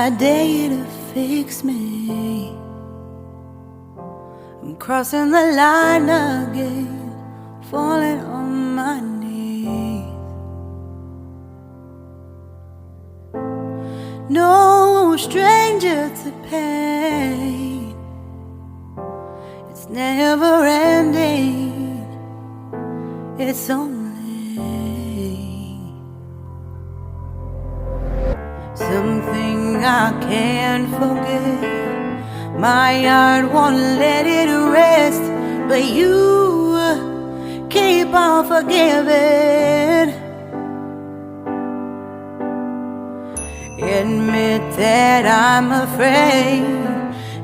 I dare you to fix me. I'm crossing the line again, falling on my knees. No stranger to pain, it's never ending, it's only something I can't forget. My heart won't let it rest, but you keep on forgiving. Admit that I'm afraid.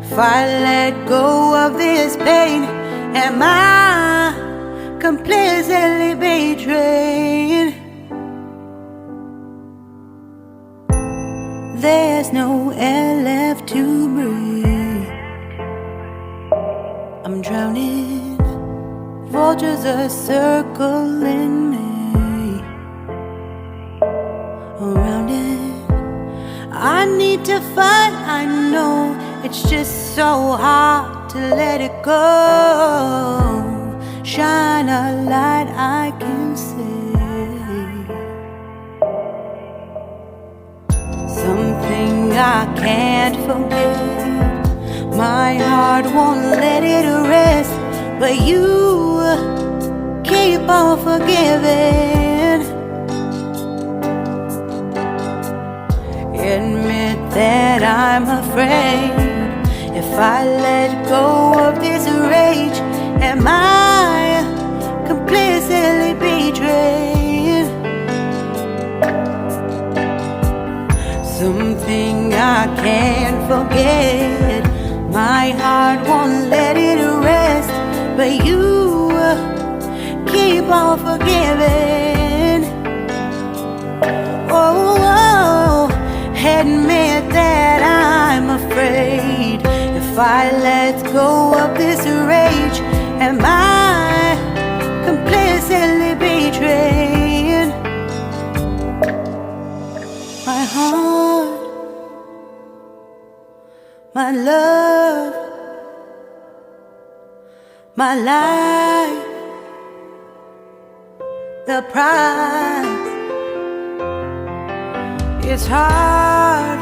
If I let go of this pain, am I completely betrayed? There's no air left to breathe. I'm drowning, vultures are circling me. Around it, I need to fight, I know. It's just so hard to let it go. Shine a light I can see. Something I can't forget. My heart won't let it rest, but you keep on forgiving. Admit that I'm afraid. If I let go of this rage, am I completely betrayed? Something I can't forget. My heart won't let it rest, but you keep on forgiving. Oh, admit that I'm afraid. If I let go of this rage, am I completely betrayed? My heart, my love, my life, the price. It's hard